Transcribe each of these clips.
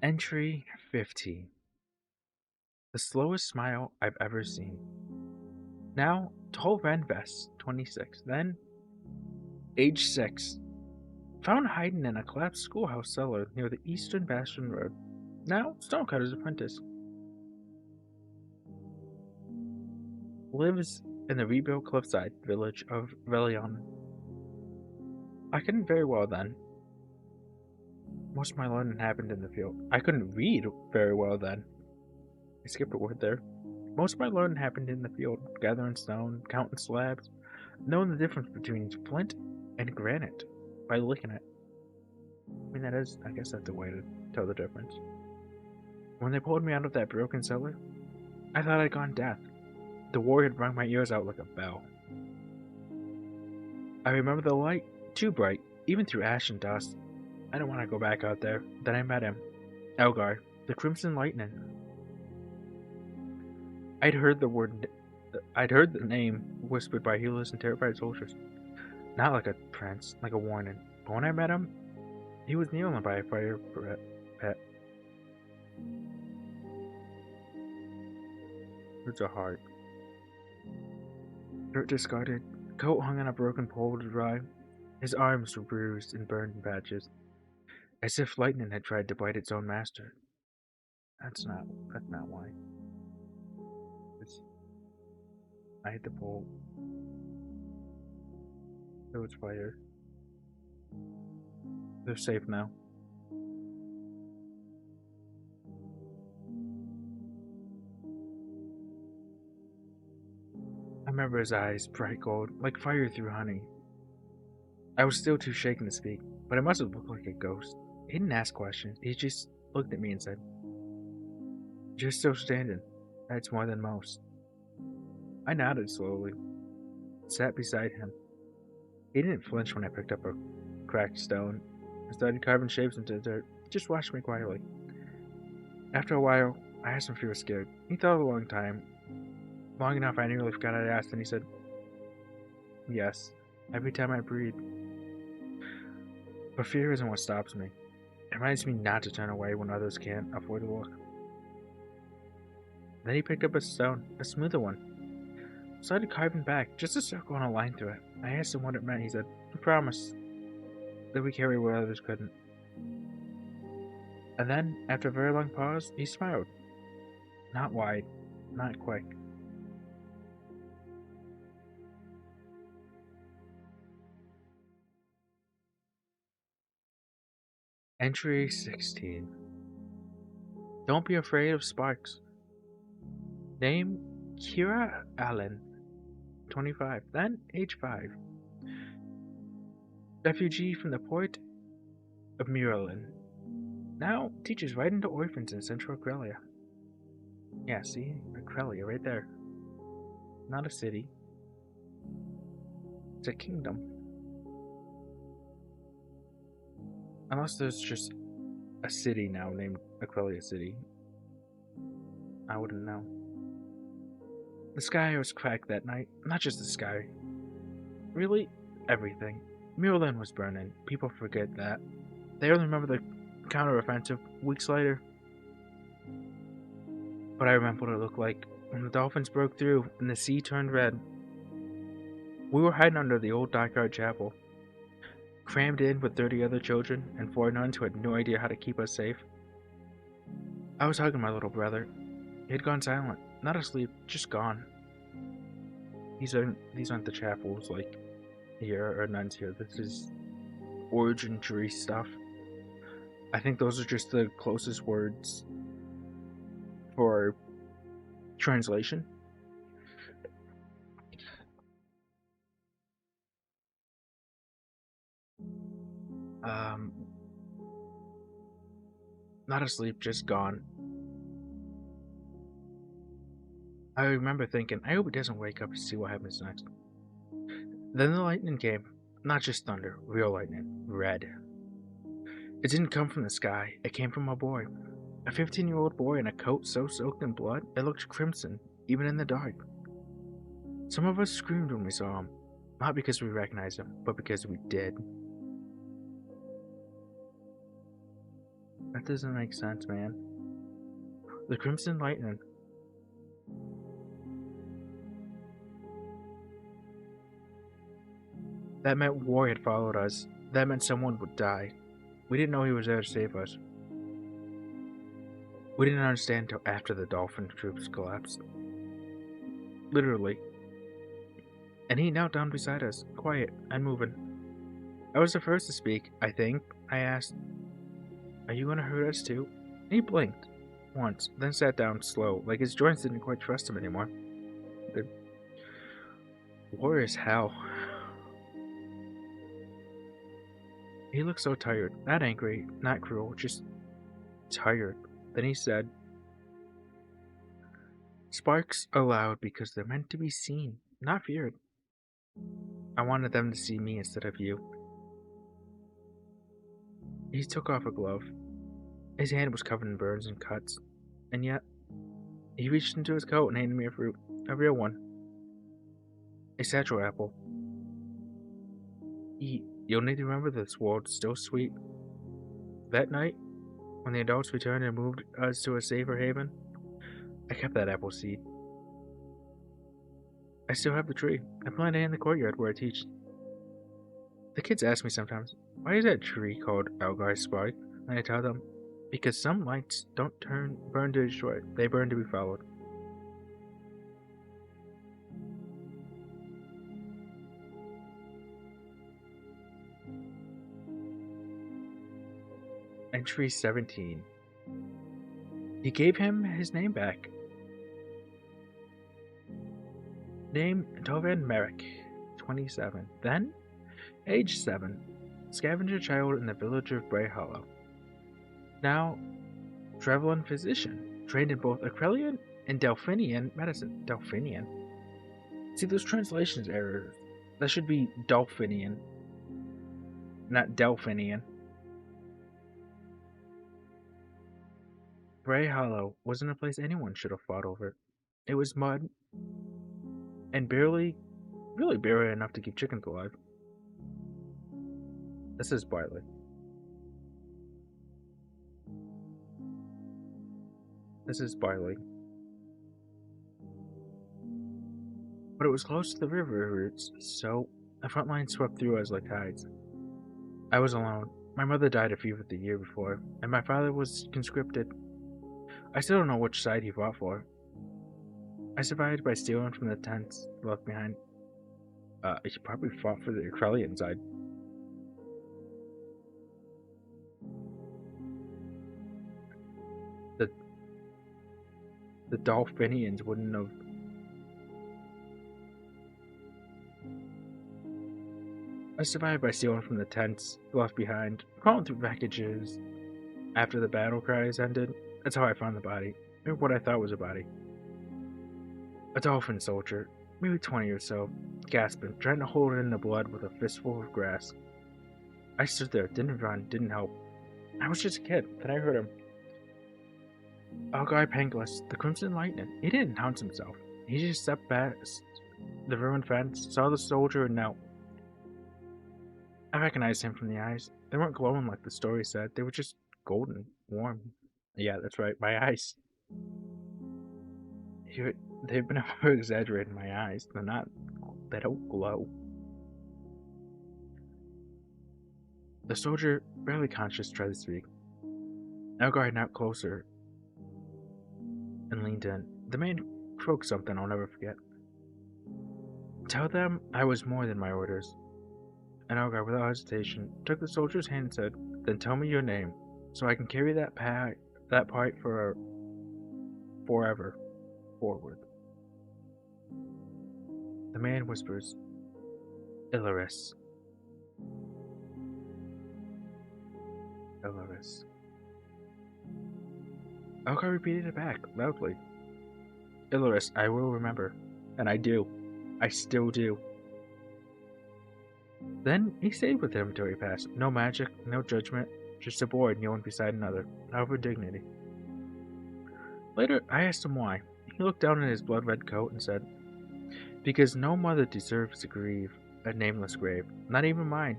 Entry 15. The slowest smile I've ever seen. Now, tall red vest, 26. Then, age 6. Found hiding in a collapsed schoolhouse cellar near the Eastern Bastion Road. Now, stonecutter's apprentice. Lives in the rebuilt cliffside village of Relion. I couldn't very well then. Most of my learning happened in the field. I couldn't read very well then. I skipped a word there. Most of my learning happened in the field, gathering stone, counting slabs, knowing the difference between flint and granite by licking it. I mean, I guess that's a way to tell the difference. When they pulled me out of that broken cellar, I thought I'd gone deaf. The war had rung my ears out like a bell. I remember the light, too bright, even through ash and dust. I didn't want to go back out there. Then I met him, Elgar, the Crimson Lightning. I'd heard the name whispered by healers and terrified soldiers. Not like a prince, like a warning. But when I met him, he was kneeling by a fire pit. It's a heart. Dirt discarded, coat hung on a broken pole to dry. His arms were bruised and burned in patches, as if lightning had tried to bite its own master. That's not why. It's, I hit the pole. There was fire. They're safe now. I remember his eyes, bright gold, like fire through honey. I was still too shaken to speak, but I must have looked like a ghost. He didn't ask questions. He just looked at me and said, "You're still standing. That's more than most." I nodded slowly, sat beside him. He didn't flinch when I picked up a cracked stone and started carving shapes into the dirt. He just watched me quietly. After a while, I asked him if he was scared. He thought a long time. Long enough I nearly forgot I'd asked, and he said, "Yes, every time I breathe." But fear isn't what stops me. It reminds me not to turn away when others can't afford to look. Then he picked up a stone, a smoother one. Started carving back, just a circle and a line through it. I asked him what it meant. He said, "I promise that we carry where others couldn't." And then, after a very long pause, he smiled. Not wide, not quick. Entry 16. Don't be afraid of sparks. Name Kira Allen, 25, then age 5. Refugee from the port of Muralin. Now teaches right into orphans in Central Aurelia. Yeah, see? Aurelia right there. Not a city. It's a kingdom. Unless there's just a city now named Aurelia City. I wouldn't know. The sky was cracked that night. Not just the sky. Really, everything. Muralin was burning. People forget that. They only remember the counteroffensive weeks later. But I remember what it looked like when the dolphins broke through and the sea turned red. We were hiding under the old dockyard chapel, crammed in with 30 other children and 4 nuns who had no idea how to keep us safe. I was hugging my little brother. He had gone silent, not asleep, just gone. These aren't the chapels like here or nuns here. This is origin tree stuff. I think those are just the closest words for translation. Um, Not asleep, just gone. I remember thinking, I hope he doesn't wake up to see what happens next. Then the lightning came. Not just thunder, real lightning. Red. It didn't come from the sky, it came from a boy. A 15-year-old boy in a coat so soaked in blood it looked crimson, even in the dark. Some of us screamed when we saw him. Not because we recognized him, but because we did. That doesn't make sense, man. The Crimson Lightning. That meant war had followed us. That meant someone would die. We didn't know he was there to save us. We didn't understand until after the Dolphin troops collapsed. Literally. And he knelt down beside us, quiet, unmoving. I was the first to speak, I think. I asked, "Are you gonna hurt us too?" And he blinked once, then sat down slow, like his joints didn't quite trust him anymore. The war is hell. He looked so tired, not angry, not cruel, just tired. Then he said, "Sparks are loud because they're meant to be seen, not feared. I wanted them to see me instead of you." He took off a glove. His hand was covered in burns and cuts, and yet he reached into his coat and handed me a fruit, a real one, a satchel apple. Eat. You'll need to remember this world's still sweet. That night, when the adults returned and moved us to a safer haven, I kept that apple seed. I still have the tree. I planted it in the courtyard where I teach. The kids ask me sometimes, "Why is that tree called Algar's Spark?" And I tell them, because some lights don't burn to destroy, they burn to be followed. Entry 17. He gave him his name back. Name Tovan Merrick, 27. Then, age 7. Scavenger child in the village of Bray Hollow. Now, traveling physician, trained in both Acrelian and Delphinian medicine. Delphinian? See, those translations errors. That should be Dolphinian, not Delphinian. Bray Hollow wasn't a place anyone should have fought over. It was mud, and really barely enough to keep chickens alive. This is Bartley. This is Barley. But it was close to the river roots, so the front line swept through us like tides. I was alone. My mother died of fever the year before, and my father was conscripted. I still don't know which side he fought for. I survived by stealing from the tents left behind. He probably fought for the Acrelian side. The Dolphinians wouldn't have. I survived by stealing from the tents left behind, crawling through packages. After the battle cries ended, that's how I found the body, or what I thought was a body. A dolphin soldier, maybe 20 or so, gasping, trying to hold in the blood with a fistful of grass. I stood there, didn't run, didn't help. I was just a kid, then I heard him. Guy Pengilus, the Crimson Lightning. He didn't announce himself. He just stepped past the ruined fence, saw the soldier, and knelt. I recognized him from the eyes. They weren't glowing like the story said. They were just golden, warm. Yeah, that's right, my eyes. They've been over exaggerating my eyes. They don't glow. The soldier, barely conscious, tried to speak. Elgar knelt closer and leaned in. The man croaked something I'll never forget. "Tell them I was more than my orders." And Elgar, without hesitation, took the soldier's hand and said, "Then tell me your name, so I can carry that pipe for forever forward." The man whispers, "Ilaris." Ilaris. Elgar repeated it back, loudly. "Ilaris, I will remember." And I do. I still do. Then he stayed with him until he passed. No magic, no judgment, just a boy kneeling beside another, out of dignity. Later, I asked him why. He looked down at his blood-red coat and said, "Because no mother deserves to grieve a nameless grave, not even mine,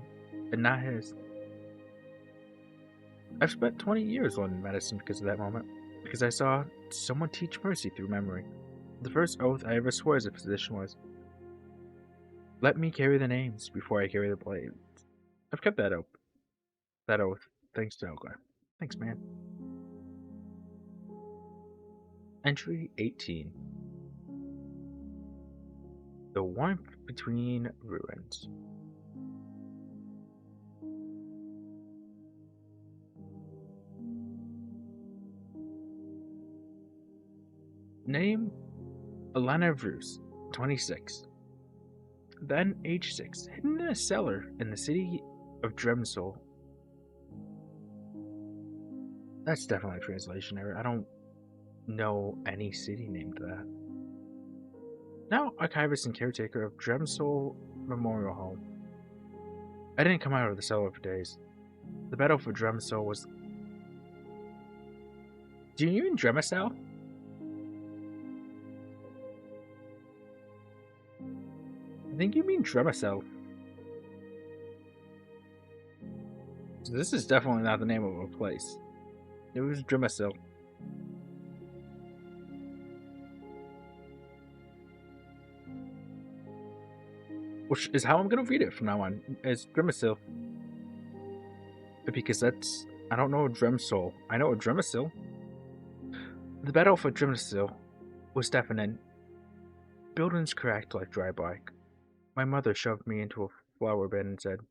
and not his." I've spent 20 years learning medicine because of that moment, because I saw someone teach mercy through memory. The first oath I ever swore as a physician was, "Let me carry the names before I carry the blades." I've kept that oath, thanks to Elgar. Thanks, man. Entry 18. The warmth between ruins. Name: Alana Bruce, 26. Then, age 6, hidden in a cellar in the city of Dremsol. That's definitely a translation error. I don't know any city named that. Now, archivist and caretaker of Dremsol Memorial Home. I didn't come out of the cellar for days. The battle for Dremsol was. Do you mean Dremisel? I think you mean Dremisel. So this is definitely not the name of a place. It was Dremisel. Which is how I'm going to read it from now on. It's Dremisel. Because that's. I don't know Dremsol. I know Dremisel. The battle for Dremisel was deafening. Buildings cracked like dry bark. My mother shoved me into a flower bed and said,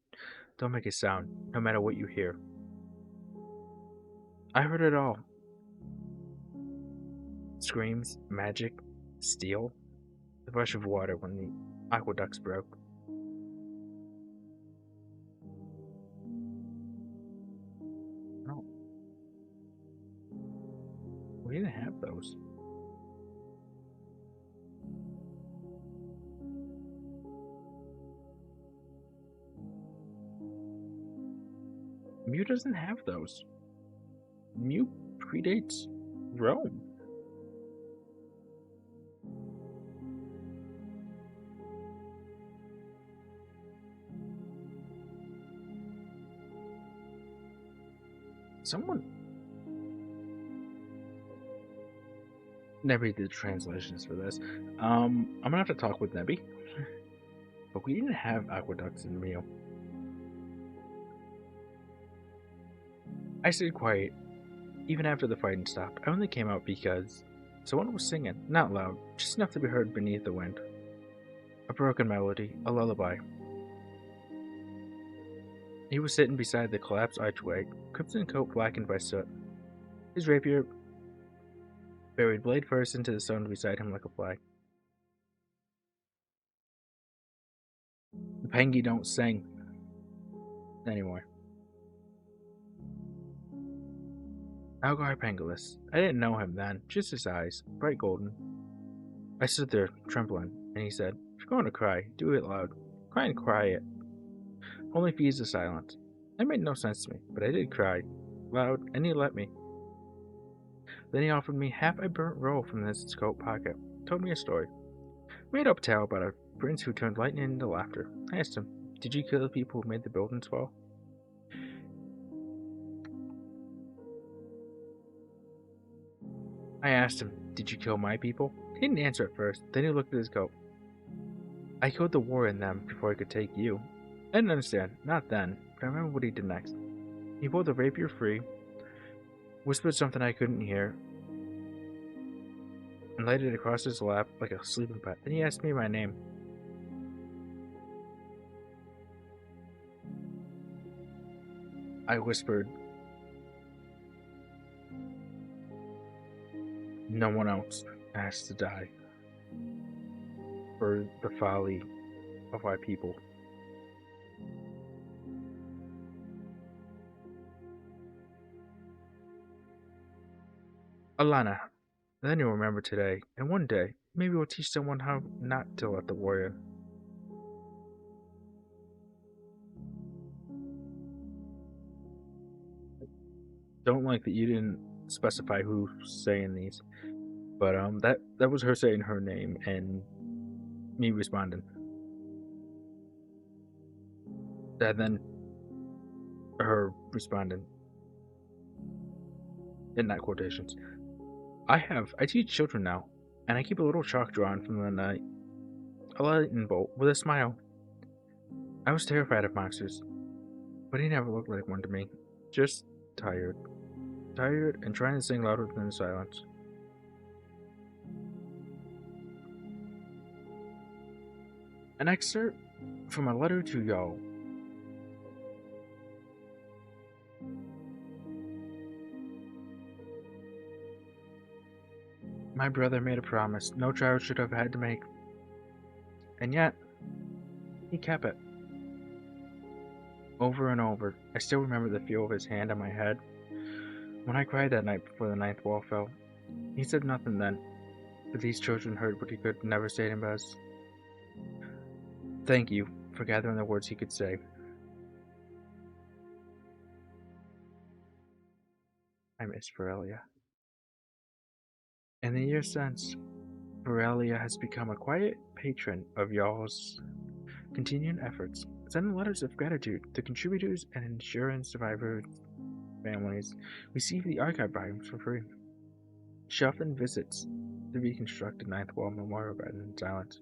"Don't make a sound, no matter what you hear." I heard it all. Screams, magic, steel, the rush of water when the aqueducts broke. No, we didn't have those. Mew doesn't have those. Mew predates Rome. Someone. Nebby did translations for this. I'm gonna have to talk with Nebby. But we didn't have aqueducts in Mew. I stayed quiet, even after the fighting stopped. I only came out because someone was singing, not loud, just enough to be heard beneath the wind. A broken melody, a lullaby. He was sitting beside the collapsed archway, crimson coat blackened by soot. His rapier buried blade first into the stone beside him like a flag. The Pengi don't sing anymore. Algar Pengilus. I didn't know him then, just his eyes, bright golden. I stood there, trembling, and he said, "If you're going to cry, do it loud. Cry and cry it. Only feeds the silence." That made no sense to me, but I did cry, loud, and he let me. Then he offered me half a burnt roll from his coat pocket, told me a story. Made up tale about a prince who turned lightning into laughter. I asked him, "Did you kill the people who made the buildings fall?" I asked him, "Did you kill my people?" He didn't answer at first, then he looked at his coat. "I killed the war in them before I could take you." I didn't understand, not then, but I remember what he did next. He pulled the rapier free, whispered something I couldn't hear, and laid it across his lap like a sleeping pet. Then he asked me my name. I whispered, "No one else has to die for the folly of our people." Alana, then you'll remember today, and one day, maybe we'll teach someone how not to let the war in. Don't like that you didn't specify who's saying these, but that was her saying her name and me responding, and then her responding. in that quotations. I teach children now, and I keep a little chalk drawn from the night, a lightning bolt with a smile. I was terrified of monsters, but he never looked like one to me. Just tired. Tired and trying to sing louder than the silence. An excerpt from a letter to Jael. My brother made a promise no child should have had to make, and yet he kept it. Over and over, I still remember the feel of his hand on my head when I cried that night before the ninth wall fell. He said nothing then, but these children heard what he could never say to us. Thank you for gathering the words he could say. I miss Varelia. In the years since, Varelia has become a quiet patron of y'all's continuing efforts, sending letters of gratitude to contributors and insurance survivors' families receive the archive volumes for free. She often visits the reconstructed Ninth Wall Memorial Garden in silence,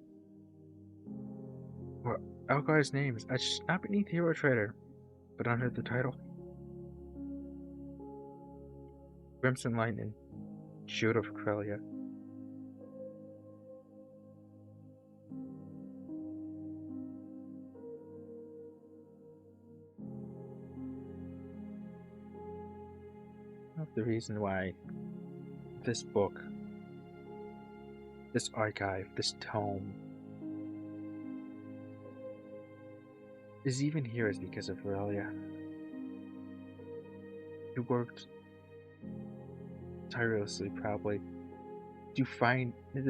where Elgar's name is etched not beneath Hero Trader, but under the title Crimson Lightning, Shield of Corellia. The reason why this book, this archive, this tome is even here is because of Varelia, who worked tirelessly, probably, to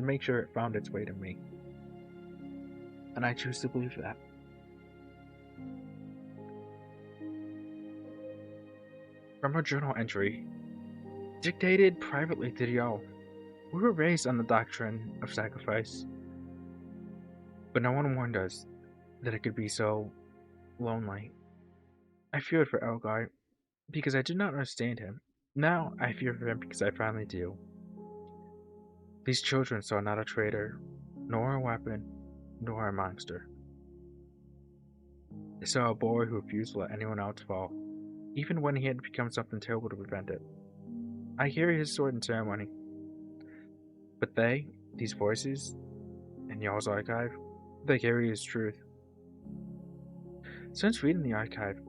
make sure it found its way to me. And I choose to believe that. From a journal entry, dictated privately to Jael, we were raised on the doctrine of sacrifice, but no one warned us that it could be so lonely. I feared for Elgar because I did not understand him. Now I fear for him because I finally do. These children saw not a traitor, nor a weapon, nor a monster. They saw a boy who refused to let anyone else fall, even when he had become something terrible to prevent it. I carry his sword in ceremony. But these voices, in Jael's archive, they carry his truth. Since reading the archive,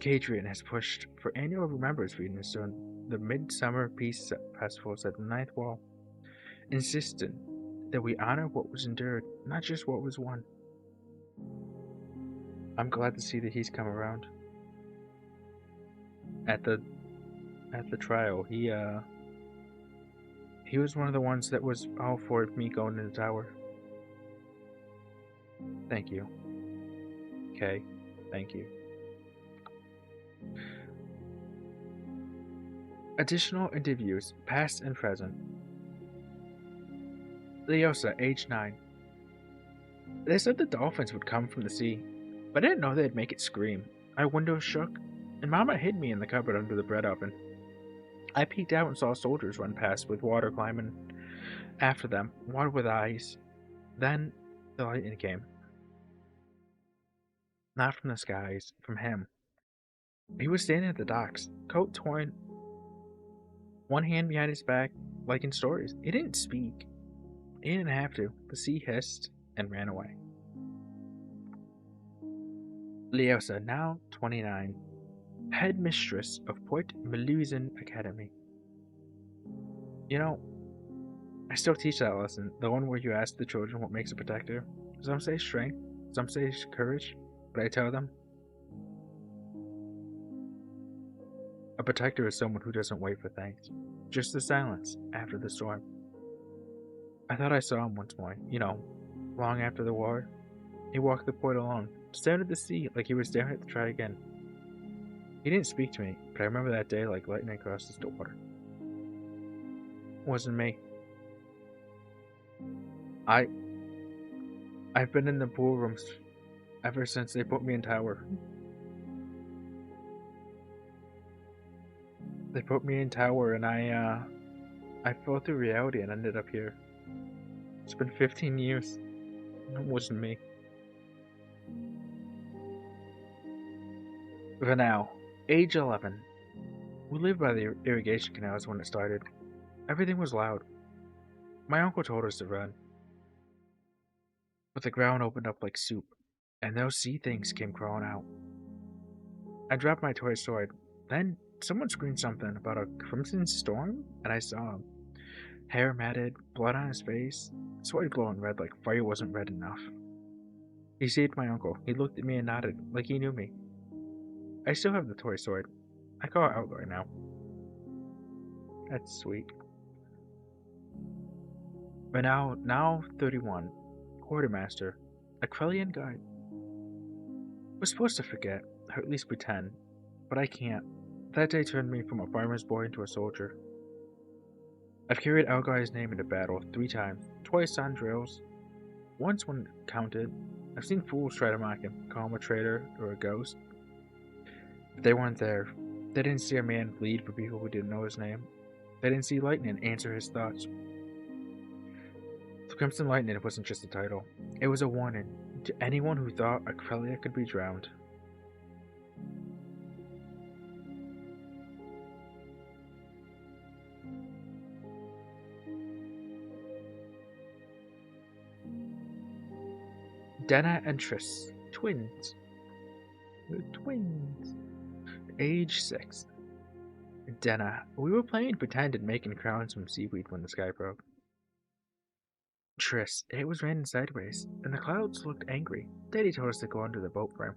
Cadrian has pushed for annual remembrance readings during the Midsummer Peace Festivals at the Ninth Wall, insisting that we honor what was endured, not just what was won. I'm glad to see that he's come around. At the trial, he was one of the ones that was all for me going to the tower. Thank you. Okay, thank you. Additional interviews, past and present. Leosa, age 9. They said the dolphins would come from the sea, but I didn't know they'd make it scream. Our windows shook, and Mama hid me in the cupboard under the bread oven. I peeked out and saw soldiers run past with water climbing after them, water with eyes. Then the lightning came. Not from the skies, from him. He was standing at the docks, coat torn, one hand behind his back, like in stories. He didn't speak. He didn't have to. The sea hissed and ran away. Leosa, now 29, head mistress of Port Melusian Academy. You know, I still teach that lesson, the one where you ask the children what makes a protector. Some say strength, some say courage, but I tell them a protector is someone who doesn't wait for thanks, just the silence after the storm. I thought I saw him once more, long after the war. He walked the port alone, staring at the sea like he was staring at the try again. He didn't speak to me, but I remember that day like lightning across the water. It wasn't me. I've been in the pool rooms ever since they put me in tower. They put me in tower and I fell through reality and ended up here. It's been 15 years. It wasn't me. But now, age 11. We lived by the irrigation canals when it started. Everything was loud. My uncle told us to run, but the ground opened up like soup, and those sea things came crawling out. I dropped my toy sword. Then someone screamed something about a crimson storm, and I saw him. Hair matted, blood on his face, sword glowing red like fire wasn't red enough. He saved my uncle. He looked at me and nodded, like he knew me. I still have the toy sword. I call it Outlaw now. That's sweet. But now 31, quartermaster, a Krellian guide. We're supposed to forget, or at least pretend, but I can't. That day turned me from a farmer's boy into a soldier. I've carried Algai's name into battle 3 times, twice on drills. Once when counted, I've seen fools try to mock him, call him a traitor or a ghost. But they weren't there. They didn't see a man bleed for people who didn't know his name. They didn't see lightning answer his thoughts. The Crimson Lightning wasn't just a title. It was a warning to anyone who thought a Krellia could be drowned. Denna and Triss, twins. We're twins. Age 6. Denna, we were playing pretend and making crowns from seaweed when the sky broke. Triss, it was raining sideways, and the clouds looked angry. Daddy told us to go under the boat frame.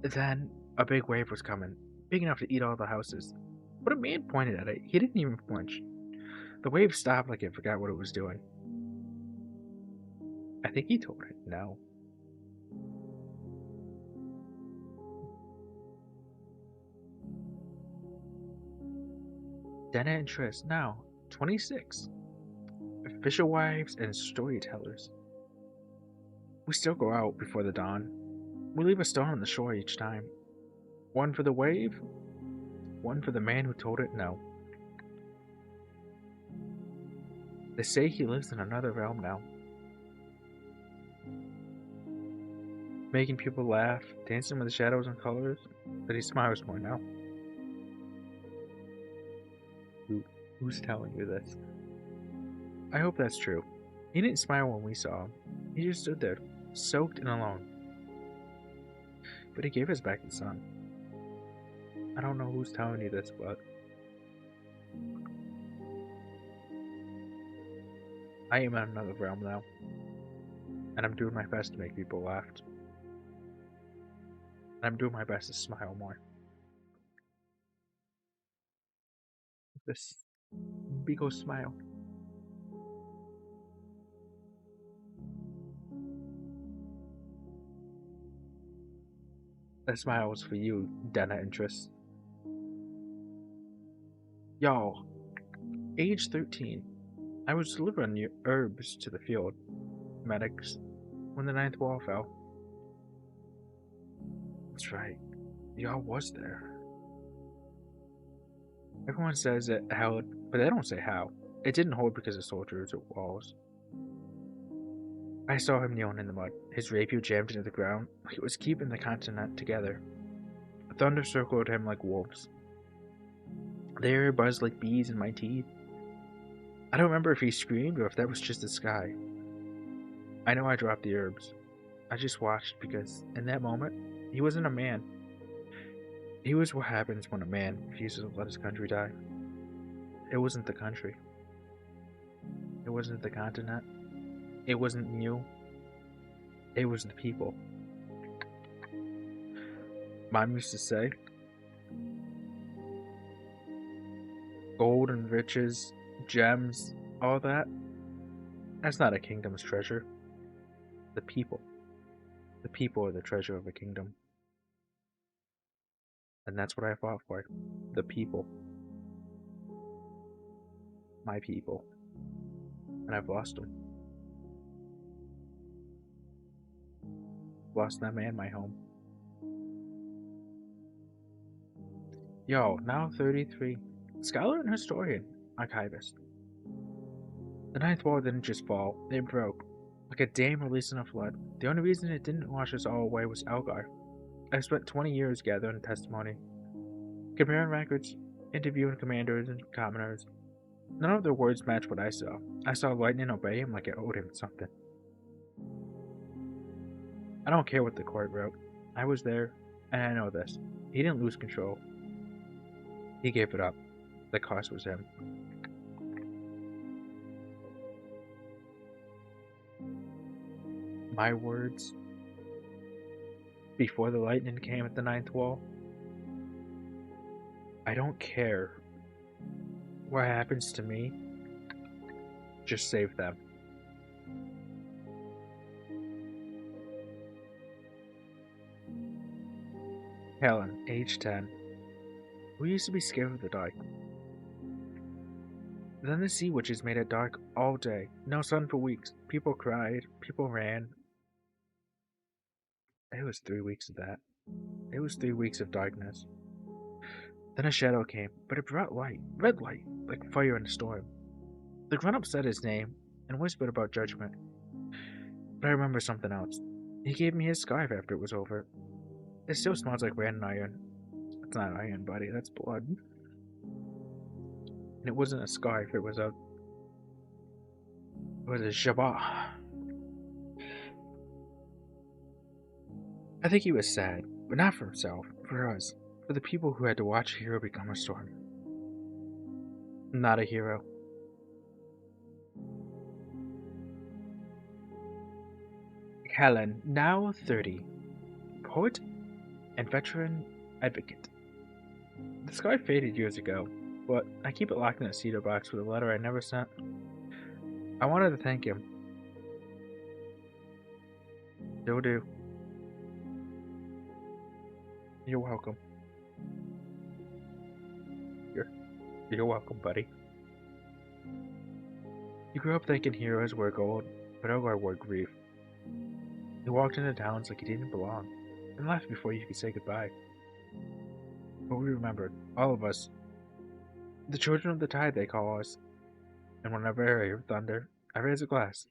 Then, a big wave was coming, big enough to eat all the houses. But a man pointed at it. He didn't even flinch. The wave stopped like it forgot what it was doing. I think he told it no. Denna and Triss, now 26. Fisher wives and storytellers. We still go out before the dawn. We leave a stone on the shore each time. One for the wave, one for the man who told it no. They say he lives in another realm now. Making people laugh, dancing with the shadows and colors, but he smiles more now. Who's telling you this? I hope that's true. He didn't smile when we saw him. He just stood there, soaked and alone. But he gave us back the sun. I don't know who's telling you this, but I am in another realm now. And I'm doing my best to make people laugh. And I'm doing my best to smile more. This big old smile. That smile was for you, Denna and Triss. Y'all, age 13. I was delivering herbs to the field, medics, when the ninth wall fell. That's right, y'all was there. Everyone says it held, but they don't say how. It didn't hold because of soldiers or walls. I saw him kneeling in the mud, his rapier jammed into the ground like it was keeping the continent together. Thunder circled him like wolves. The air buzzed like bees in my teeth. I don't remember if he screamed or if that was just the sky. I know I dropped the herbs. I just watched because, in that moment, he wasn't a man. He was what happens when a man refuses to let his country die. It wasn't the country. It wasn't the continent. It wasn't you. It was the people. Mom used to say, gold and riches, gems, all that, that's not a kingdom's treasure. The people. The people are the treasure of a kingdom. And that's what I fought for. The people. My people. And I've lost them. Lost them and my home. Yo, now 33. Scholar and historian, archivist. The ninth wall didn't just fall, it broke. Like a dam releasing a flood. The only reason it didn't wash us all away was Algar. I spent 20 years gathering testimony, comparing records, interviewing commanders and commoners. None of their words matched what I saw. I saw lightning obey him like it owed him something. I don't care what the court wrote. I was there, and I know this. He didn't lose control. He gave it up. The cost was him. My words before the lightning came at the ninth wall. I don't care what happens to me. Just save them. Helen, age 10. We used to be scared of the dark. Then the sea witches made it dark all day. No sun for weeks. People cried. People ran. It was 3 weeks of that. It was 3 weeks of darkness. Then a shadow came, but it brought light. Red light, like fire in a storm. The grown-up said his name and whispered about judgment. But I remember something else. He gave me his scarf after it was over. It still smells like ran iron. It's not iron, buddy. That's blood. And it wasn't a scarf. It was a shabbat. I think he was sad, but not for himself. For us. For the people who had to watch a hero become a storm. Not a hero. Helen, now 30. Poet and veteran advocate. The scarf faded years ago, but I keep it locked in a cedar box with a letter I never sent. I wanted to thank him. Still do. You're welcome. You're welcome, buddy. You grew up thinking heroes were gold, but Elgar wore grief. He walked into towns like he didn't belong, and left before you could say goodbye. But we remembered, all of us. The children of the tide, they call us. And whenever I hear thunder, I raise a glass.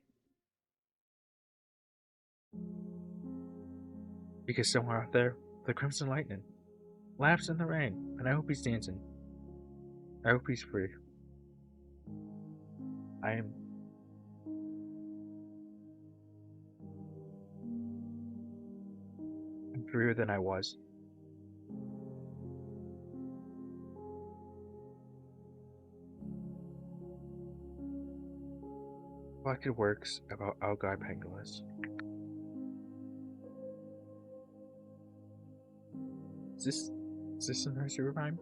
Because somewhere out there, the crimson lightning laughs in the rain, and I hope he's dancing. I hope he's free. I'm freer than I was. Collected works about Algar Pengilus. Is this a nursery rhyme?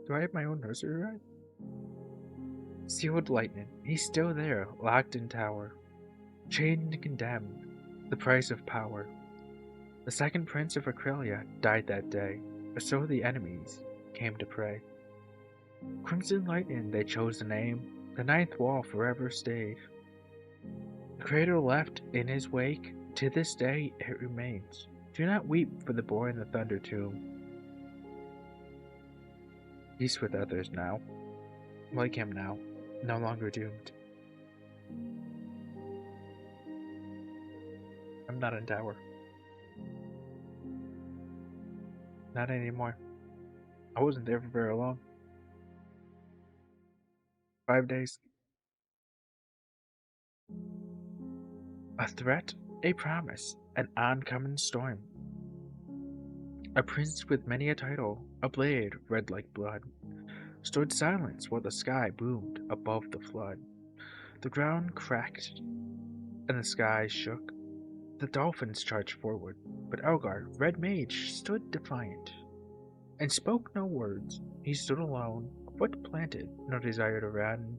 Do I have my own nursery rhyme? Sealed lightning. He's still there, locked in tower. Chained and condemned. The price of power. The second prince of Acrilia died that day, or so the enemies came to pray. Crimson lightning they chose the name, the ninth wall forever stayed. The crater left in his wake, to this day it remains. Do not weep for the boy in the thunder tomb. Peace with others now, like him now, no longer doomed. I'm not in tower. Not anymore. I wasn't there for very long. 5 days. A threat, a promise, an oncoming storm. A prince with many a title, a blade red like blood, stood silent while the sky boomed above the flood. The ground cracked, and the sky shook. The dolphins charged forward, but Elgar, red mage, stood defiant, and spoke no words. He stood alone, foot planted, no desire to run.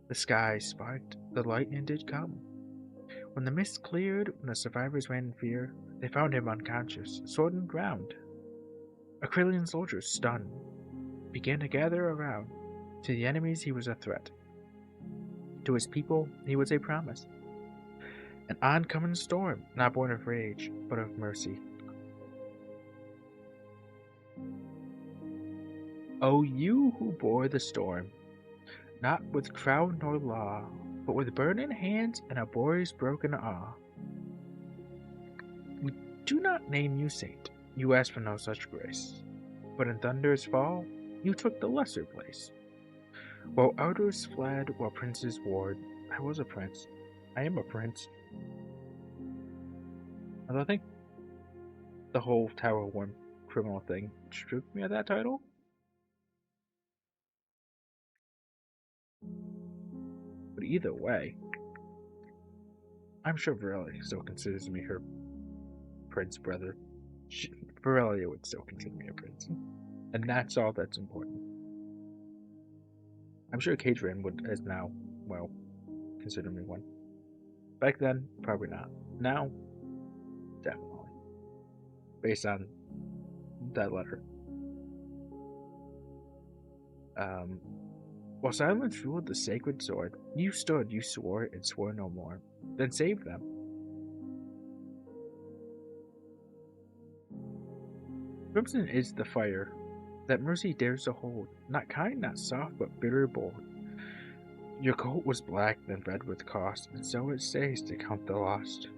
The sky sparked, the lightning did come. When the mist cleared, when the survivors ran in fear, they found him unconscious, sword in ground. Acrylian soldiers, stunned, began to gather around. To the enemies he was a threat. To his people he was a promise. An oncoming storm, not born of rage, but of mercy. O you who bore the storm, not with crown nor law, but with burning hands and a boy's broken awe. We do not name you saint, you ask for no such grace, but in thunder's fall you took the lesser place. While elders fled, while princes warred, I was a prince. I am a prince. And I think the whole Tower of One criminal thing stripped me of that title. But either way, I'm sure Varelia still considers me her prince brother. Varelia would still consider me a prince. And that's all that's important. I'm sure Cadrian would, as now, well, consider me one. Back then, probably not. Now, definitely. Based on that letter. While silence ruled the sacred sword, you stood, you swore, and swore no more. Then save them. Crimson is the fire that mercy dares to hold, not kind, not soft, but bitter bold. Your coat was black, then red with cost, and so it stays to count the lost.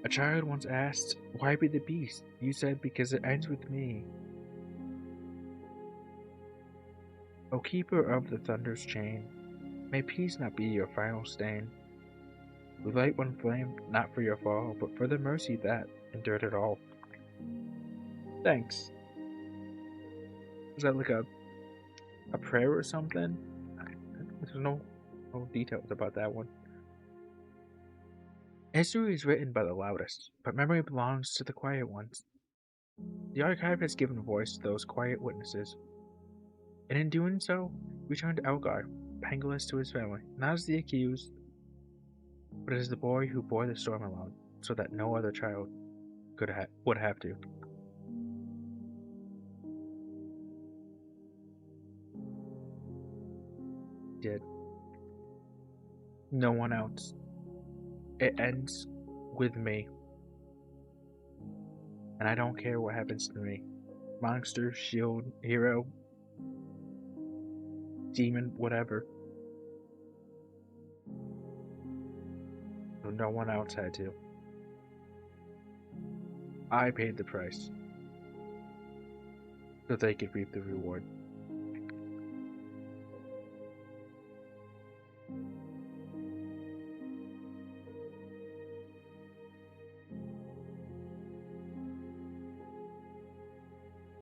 A child once asked, why be the beast? You said, because it ends with me. O keeper of the thunder's chain, may peace not be your final stain. We light one flame, not for your fall, but for the mercy that endured it all. Thanks. Is that like a prayer or something? There's no details about that one. History is written by the loudest, but memory belongs to the quiet ones. The archive has given voice to those quiet witnesses, and in doing so, returned Elgar, Pengilus, to his family, not as the accused, but as the boy who bore the storm alone, so that no other child would have to. Did. No one else. It ends with me. And I don't care what happens to me. Monster, shield, hero, demon, whatever. No one else had to. I paid the price so they could reap the reward.